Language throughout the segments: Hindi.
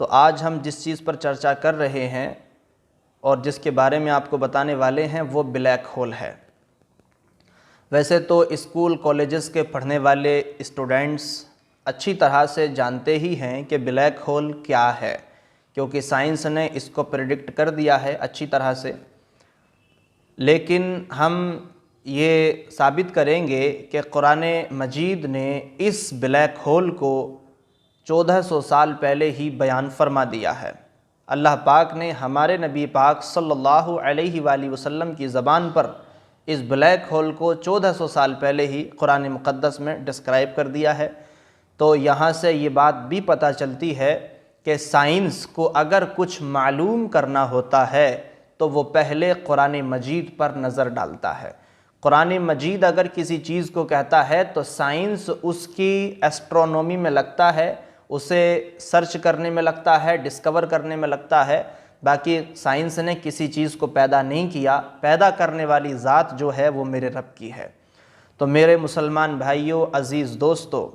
तो आज हम जिस चीज़ पर चर्चा कर रहे हैं और जिसके बारे में आपको बताने वाले हैं वो ब्लैक होल है। वैसे तो स्कूल कॉलेजेस के पढ़ने वाले स्टूडेंट्स अच्छी तरह से जानते ही हैं कि ब्लैक होल क्या है, क्योंकि साइंस ने इसको प्रेडिक्ट कर दिया है अच्छी तरह से। लेकिन हम ये साबित करेंगे कि कुरान मजीद ने इस ब्लैक होल को 1400 साल पहले ही बयान फरमा दिया है। अल्लाह पाक ने हमारे नबी पाक सल्लल्लाहु अलैहि वसल्लम की ज़बान पर इस ब्लैक होल को 1400 साल पहले ही कुरान मुक़द्दस में डिस्क्राइब कर दिया है। तो यहाँ से ये बात भी पता चलती है कि साइंस को अगर कुछ मालूम करना होता है तो वो पहले कुरान मजीद पर नज़र डालता है। कुरान मजीद अगर किसी चीज़ को कहता है तो साइंस उसकी एस्ट्रोनॉमी में लगता है, उसे सर्च करने में लगता है, डिस्कवर करने में लगता है। बाकी साइंस ने किसी चीज़ को पैदा नहीं किया, पैदा करने वाली ज़ात जो है वो मेरे रब की है। तो मेरे मुसलमान भाइयों, अज़ीज़ दोस्तों,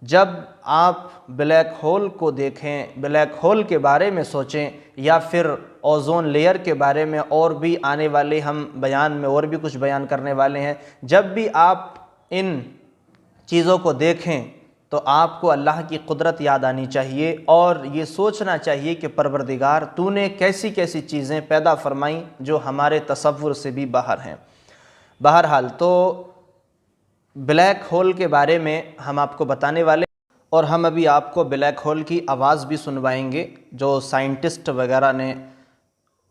जब आप ब्लैक होल को देखें, ब्लैक होल के बारे में सोचें या फिर ओजोन लेयर के बारे में और भी आने वाले हम बयान में और भी कुछ बयान करने वाले हैं, जब भी आप इन चीज़ों को देखें तो आपको अल्लाह की कुदरत याद आनी चाहिए और ये सोचना चाहिए कि परवरदिगार तूने कैसी कैसी चीज़ें पैदा फरमाई जो हमारे तसव्वुर से भी बाहर हैं। बहरहाल तो ब्लैक होल के बारे में हम आपको बताने वाले और हम अभी आपको ब्लैक होल की आवाज़ भी सुनवाएंगे जो साइंटिस्ट वगैरह ने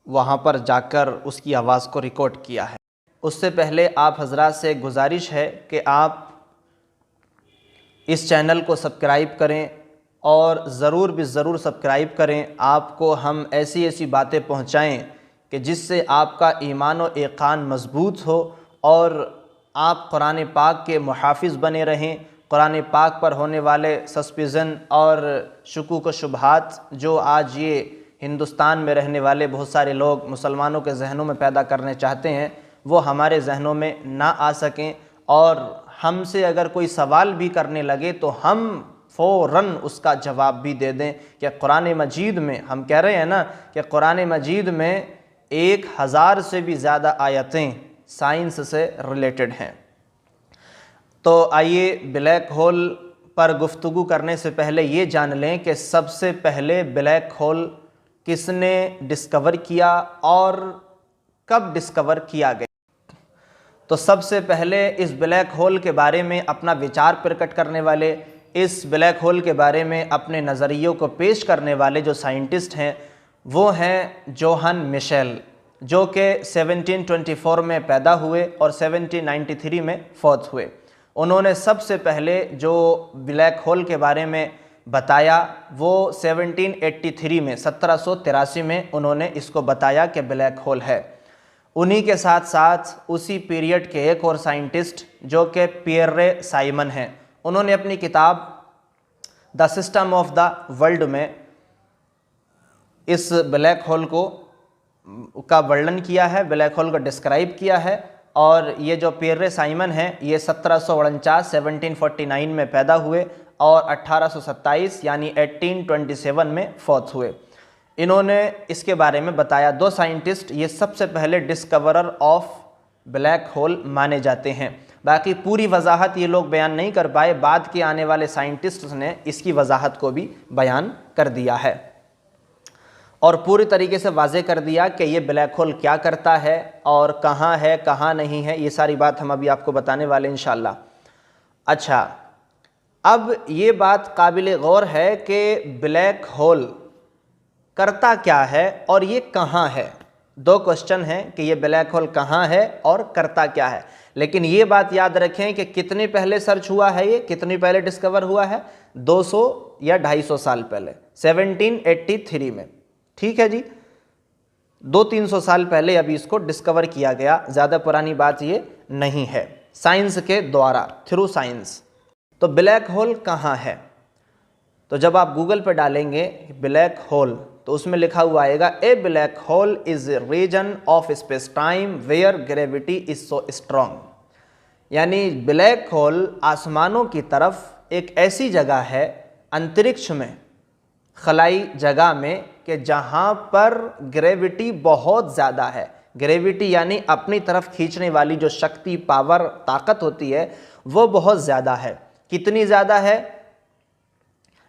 वहाँ पर जाकर उसकी आवाज़ को रिकॉर्ड किया है। उससे पहले आप हजरात से गुजारिश है कि आप इस चैनल को सब्सक्राइब करें और ज़रूर भी ज़रूर सब्सक्राइब करें। आपको हम ऐसी ऐसी बातें पहुँचाएँ कि जिससे आपका ईमान व ईक़ान मज़बूत हो और आप कुरान पाक के मुहाफ़िज़ बने रहें। कुरान पाक पर होने वाले सस्पिज़न और शुकूक व शुबहात जो आज ये हिंदुस्तान में रहने वाले बहुत सारे लोग मुसलमानों के जहनों में पैदा करने चाहते हैं, वो हमारे जहनों में ना आ सकें। और हमसे अगर कोई सवाल भी करने लगे तो हम फ़ौरन उसका जवाब भी दे दें कि कुरान मजीद में, हम कह रहे हैं ना कि कुरान मजीद में 1000 से भी ज़्यादा आयतें साइंस से रिलेटेड हैं। तो आइए ब्लैक होल पर गुफ्तगू करने से पहले ये जान लें कि सबसे पहले ब्लैक होल किसने डिस्कवर किया और कब डिस्कवर किया गया। तो सबसे पहले इस ब्लैक होल के बारे में अपना विचार प्रकट करने वाले, इस ब्लैक होल के बारे में अपने नज़रियों को पेश करने वाले जो साइंटिस्ट हैं वो हैं जोहान मिशेल, जो कि 1724 में पैदा हुए और 1793 में फौत हुए। उन्होंने सबसे पहले जो ब्लैक होल के बारे में बताया वो 1783 में 1783 में उन्होंने इसको बताया कि ब्लैक होल है। उन्हीं के साथ साथ उसी पीरियड के एक और साइंटिस्ट जो कि पियरे साइमन हैं, उन्होंने अपनी किताब the system of the world में इस ब्लैक होल का वर्णन किया है, ब्लैक होल को डिस्क्राइब किया है। और ये जो पियरे साइमन हैं ये 1749 में पैदा हुए और 1827 यानी 1827 में फौत हुए। इन्होंने इसके बारे में बताया। दो साइंटिस्ट ये सबसे पहले डिस्कवरर ऑफ ब्लैक होल माने जाते हैं। बाकी पूरी वजाहत ये लोग बयान नहीं कर पाए, बाद के आने वाले साइंटिस्ट्स ने इसकी वजाहत को भी बयान कर दिया है और पूरी तरीके से वाज़े कर दिया कि ये ब्लैक होल क्या करता है और कहाँ है कहाँ नहीं है। ये सारी बात हम अभी आपको बताने वाले इंशाअल्लाह। अच्छा, अब ये बात काबिल गौर है कि ब्लैक होल करता क्या है और ये कहाँ है। दो क्वेश्चन हैं कि ये ब्लैक होल कहाँ है और करता क्या है। लेकिन ये बात याद रखें कि कितने पहले सर्च हुआ है, ये कितनी पहले डिस्कवर हुआ है, 200 या 250 साल पहले, 1783 में। ठीक है जी, 200-300 साल पहले अभी इसको डिस्कवर किया गया, ज़्यादा पुरानी बात ये नहीं है, साइंस के द्वारा, थ्रू साइंस। तो ब्लैक होल कहाँ है, तो जब आप गूगल पर डालेंगे ब्लैक होल तो उसमें लिखा हुआ आएगा a black hole is region of space time where gravity is so strong. यानी ब्लैक होल आसमानों की तरफ एक ऐसी जगह है अंतरिक्ष में खलाई जगह में कि जहाँ पर ग्रेविटी बहुत ज़्यादा है। ग्रेविटी यानी अपनी तरफ खींचने वाली जो शक्ति, पावर, ताकत होती है वो बहुत ज़्यादा है। कितनी ज़्यादा है?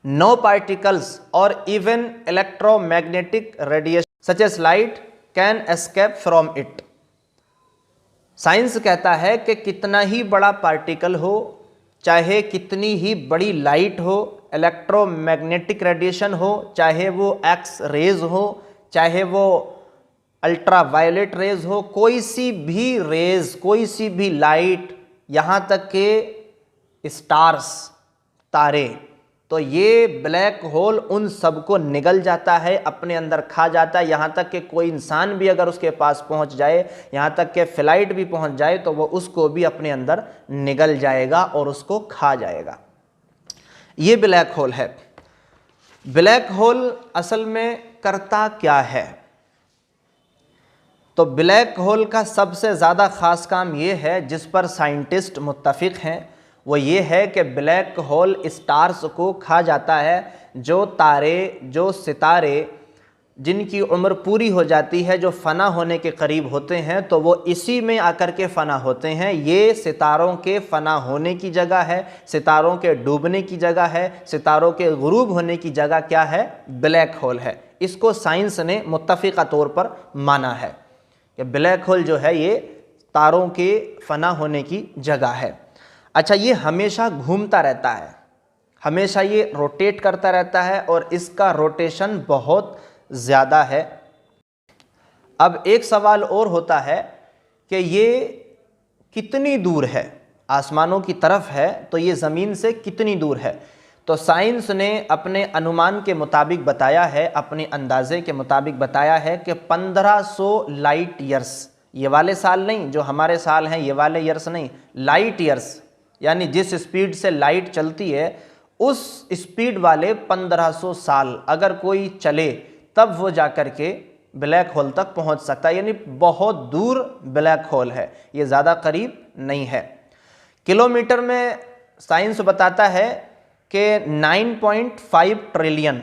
नो पार्टिकल्स और even electromagnetic radiation such as light can escape from it. Science कहता है कि कितना ही बड़ा पार्टिकल हो, चाहे कितनी ही बड़ी लाइट हो, इलेक्ट्रोमैग्नेटिक रेडिएशन हो, चाहे वो एक्स रेज हो, चाहे वो अल्ट्रा वायलेट रेज हो, कोई सी भी रेज, कोई सी भी लाइट, यहाँ तक के स्टार्स, तारे, तो ये ब्लैक होल उन सबको निगल जाता है, अपने अंदर खा जाता है। यहाँ तक कि कोई इंसान भी अगर उसके पास पहुँच जाए, यहाँ तक कि फ्लाइट भी पहुँच जाए, तो वो उसको भी अपने अंदर निगल जाएगा और उसको खा जाएगा। ये ब्लैक होल है। ब्लैक होल असल में करता क्या है? तो ब्लैक होल का सबसे ज़्यादा ख़ास काम ये है, जिस पर साइंटिस्ट मुत्तफ़िक़ हैं, वो ये है कि ब्लैक होल स्टार्स को खा जाता है। जो तारे, जो सितारे जिनकी उम्र पूरी हो जाती है, जो फ़ना होने के करीब होते हैं, तो वो इसी में आकर के फ़ना होते हैं। ये सितारों के फ़ना होने की जगह है, सितारों के डूबने की जगह है, सितारों के गुरूब होने की जगह क्या है? ब्लैक होल है। इसको साइंस ने मुत्तफ़िक़ा तौर पर माना है कि ब्लैक होल जो है ये तारों के फ़ना होने की जगह है। अच्छा, ये हमेशा घूमता रहता है, हमेशा ये रोटेट करता रहता है और इसका रोटेशन बहुत ज़्यादा है। अब एक सवाल और होता है कि ये कितनी दूर है? आसमानों की तरफ है तो ये ज़मीन से कितनी दूर है? तो साइंस ने अपने अनुमान के मुताबिक बताया है, अपने अंदाजे के मुताबिक बताया है कि 1500 लाइट ईयर्स, ये वाले साल नहीं जो हमारे साल हैं, ये वाले ईयर्स नहीं, लाइट ईयर्स, यानी जिस स्पीड से लाइट चलती है उस स्पीड वाले 1500 साल अगर कोई चले तब वो जाकर के ब्लैक होल तक पहुंच सकता है। यानी बहुत दूर ब्लैक होल है, ये ज़्यादा करीब नहीं है। किलोमीटर में साइंस बताता है कि 9.5 ट्रिलियन,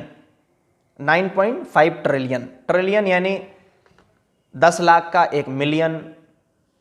9.5 ट्रिलियन, ट्रिलियन यानी 10 लाख का 1 मिलियन,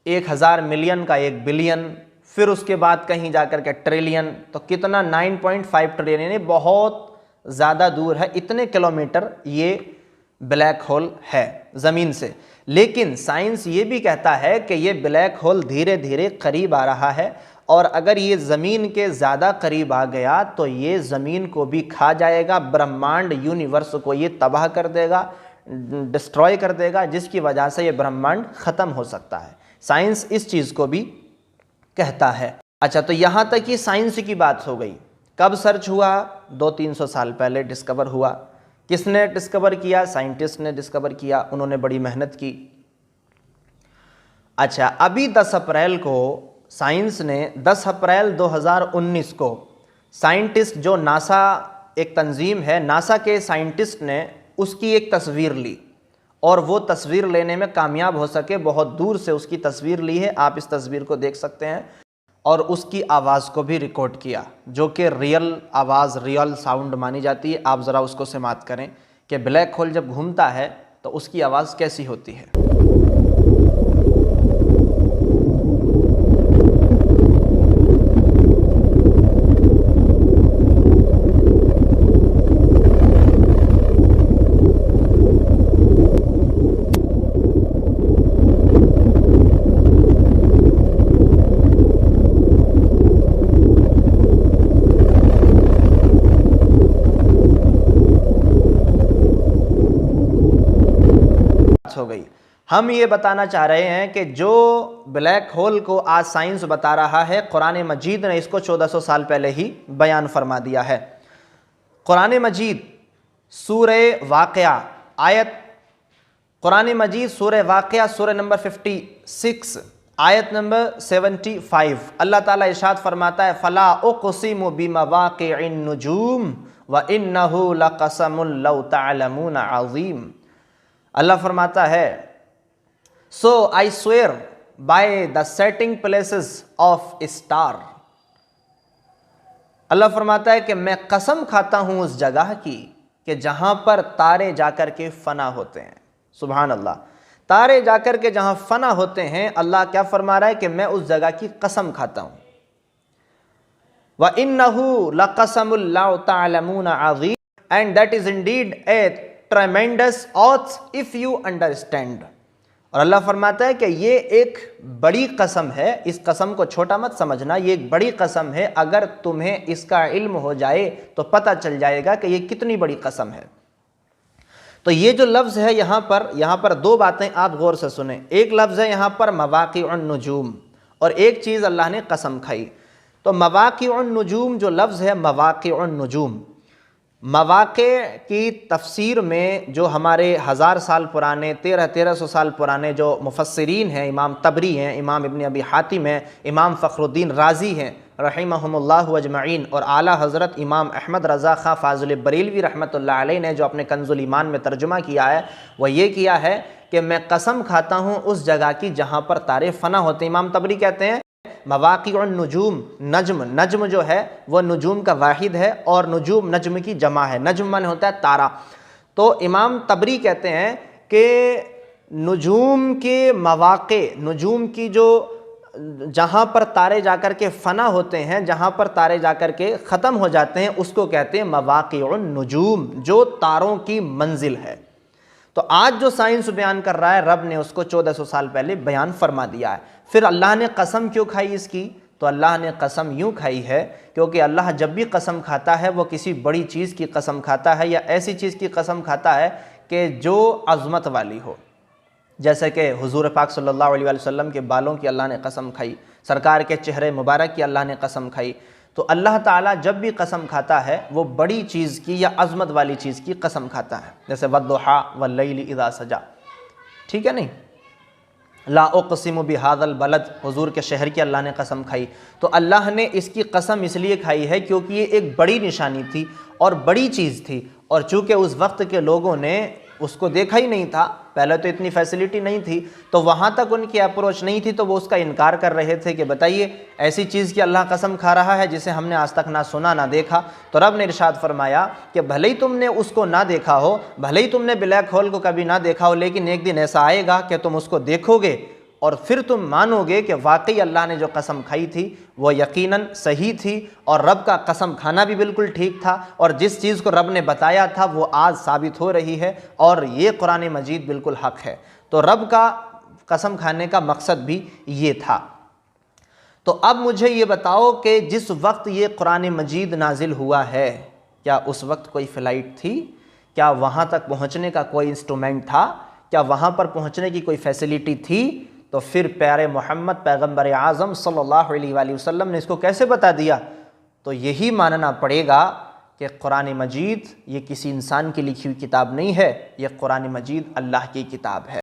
1000 मिलियन का 1 बिलियन, फिर उसके बाद कहीं जाकर के ट्रिलियन, तो कितना? 9.5 ट्रिलियन, यानी बहुत ज़्यादा दूर है। इतने किलोमीटर ये ब्लैक होल है ज़मीन से। लेकिन साइंस ये भी कहता है कि ये ब्लैक होल धीरे धीरे करीब आ रहा है और अगर ये ज़मीन के ज़्यादा करीब आ गया तो ये ज़मीन को भी खा जाएगा, ब्रह्मांड, यूनिवर्स को ये तबाह कर देगा, डिस्ट्रॉय कर देगा, जिसकी वजह से ये ब्रह्मांड ख़त्म हो सकता है। साइंस इस चीज़ को भी कहता है। अच्छा, तो यहाँ तक ये साइंस की बात हो गई। कब सर्च हुआ? 200-300 साल पहले डिस्कवर हुआ। किसने डिस्कवर किया? साइंटिस्ट ने डिस्कवर किया, उन्होंने बड़ी मेहनत की। अच्छा, अभी 10 अप्रैल को साइंस ने 10 अप्रैल 2019 को साइंटिस्ट, जो नासा एक तंजीम है, नासा के साइंटिस्ट ने उसकी एक तस्वीर ली और वो तस्वीर लेने में कामयाब हो सके। बहुत दूर से उसकी तस्वीर ली है, आप इस तस्वीर को देख सकते हैं, और उसकी आवाज़ को भी रिकॉर्ड किया, जो कि रियल आवाज़, रियल साउंड मानी जाती है। आप ज़रा उसको समात करें कि ब्लैक होल जब घूमता है तो उसकी आवाज़ कैसी होती है। हो गई। हम ये बताना चाह रहे हैं कि जो ब्लैक होल को आज साइंस बता रहा है, कुरान मजीद ने इसको 1400 साल पहले ही बयान फरमा दिया है। कुरान मजीद सूरह वाक़या आयत, कुरान मजीद सूरह वाक़या सूरह नंबर 56 आयत नंबर 75, अल्लाह ताला इरशाद फरमाता है, फ़ला उक़सिमु बिमवाक़िअन नुजूम व इन्नहु लक़समुन लौ तअलमून अज़ीम। अल्लाह फरमाता है, so I swear by the setting places of star. Allah फरमाता है कि मैं कसम खाता हूं उस जगह की कि जहाँ पर तारे जाकर के फ़ना होते हैं। सुभान अल्लाह, तारे जाकर के जहाँ फ़ना होते हैं, अल्लाह क्या फरमा रहा है कि मैं उस जगह की कसम खाता हूँ। व इन्नहु लक़समुल लौ तअलमून अज़ीम, and that is indeed a tremendous oath if you understand. और अल्लाह फरमाता है कि ये एक बड़ी कसम है, इस कसम को छोटा मत समझना, ये एक बड़ी कसम है, अगर तुम्हें इसका इल्म हो जाए तो पता चल जाएगा कि ये कितनी बड़ी कसम है। तो ये जो लफ्ज़ है यहाँ पर दो बातें आप गौर से सुने। एक लफ्ज़ है यहाँ पर मवाक़िउन नुजूम, और एक चीज़ अल्लाह ने कसम खाई। तो मवाक़िउन नुजूम जो लफ्ज़ है, मवाक़िउन नुजूम, मवाक़े की तफसीर में जो हमारे 1000 साल पुराने 1300 साल पुराने जो मुफस्सिरीन हैं, इमाम तबरी हैं, इमाम इब्न अबी हातिम हैं, इमाम फ़खरुद्दीन राज़ी हैं रहिमहुमुल्लाहु अजमईन, और आला हज़रत इमाम अहमद रज़ा ख़ां फ़ाज़िल बरेलवी रहमतुल्लाह अलैह ने जो अपने कंज़ुल ईमान में तर्जुमा किया है, वह ये किया है कि मैं कसम खाता हूँ उस जगह की जहाँ पर तारे फ़ना होते हैं। इमाम तबरी कहते हैं मवाक़िउन नुजूम, नज्म जो है वह नुजूम का वाहिद है, और नुजूम नज्म की जमा है। नज्म माने होता है तारा। तो इमाम तबरी कहते हैं कि नुजूम के मवाक़े, नुजूम की जो जहाँ पर तारे जाकर के फ़ना होते हैं, जहाँ पर तारे जाकर के ख़त्म हो जाते हैं, उसको कहते हैं मवाक़िउन नुजूम, जो तारों की मंजिल है। तो आज जो साइंस बयान कर रहा है, रब ने उसको 1400 साल पहले बयान फरमा दिया है। फिर अल्लाह ने कसम क्यों खाई इसकी? तो अल्लाह ने कसम यूँ खाई है क्योंकि अल्लाह जब भी कसम खाता है वो किसी बड़ी चीज़ की कसम खाता है, या ऐसी चीज़ की कसम खाता है कि जो अज़मत वाली हो। जैसे कि हुज़ूर पाक सल्लल्लाहु अलैहि वसल्लम के बालों की अल्लाह ने कसम खाई, सरकार के चेहरे मुबारक की अल्लाह ने कसम खाई। तो अल्लाह ताला जब भी कसम खाता है वो बड़ी चीज़ की या अज़मत वाली चीज़ की कसम खाता है। जैसे वद्दुहा वल्लैलि इज़ा सजा, ठीक है नहीं, ला उक़सिमु बिहाज़ल बलद, हुज़ूर के शहर की अल्लाह ने कसम खाई। तो अल्लाह ने इसकी कसम इसलिए खाई है क्योंकि ये एक बड़ी निशानी थी और बड़ी चीज़ थी, और चूँकि उस वक्त के लोगों ने उसको देखा ही नहीं था, पहले तो इतनी फैसिलिटी नहीं थी, तो वहाँ तक उनकी अप्रोच नहीं थी, तो वो उसका इनकार कर रहे थे कि बताइए ऐसी चीज़ की अल्लाह कसम खा रहा है जिसे हमने आज तक ना सुना ना देखा। तो रब ने इरशाद फरमाया कि भले ही तुमने उसको ना देखा हो, भले ही तुमने ब्लैक होल को कभी ना देखा हो, लेकिन एक दिन ऐसा आएगा कि तुम उसको देखोगे और फिर तुम मानोगे कि वाकई अल्लाह ने जो कसम खाई थी वो यकीनन सही थी, और रब का कसम खाना भी बिल्कुल ठीक था, और जिस चीज़ को रब ने बताया था वो आज साबित हो रही है, और ये कुरान मजीद बिल्कुल हक़ है। तो रब का कसम खाने का मकसद भी ये था। तो अब मुझे ये बताओ कि जिस वक्त ये कुरान मजीद नाजिल हुआ है, क्या उस वक्त कोई फ़्लाइट थी? क्या वहाँ तक पहुँचने का कोई इंस्ट्रूमेंट था? क्या वहाँ पर पहुँचने की कोई फैसिलिटी थी? तो फिर प्यारे मोहम्मद पैगम्बर आज़म सल्लल्लाहु अलैहि वसल्लम ने इसको कैसे बता दिया? तो यही मानना पड़ेगा कि कुरान मजीद ये किसी इंसान की लिखी हुई किताब नहीं है, ये कुरान मजीद अल्लाह की किताब है।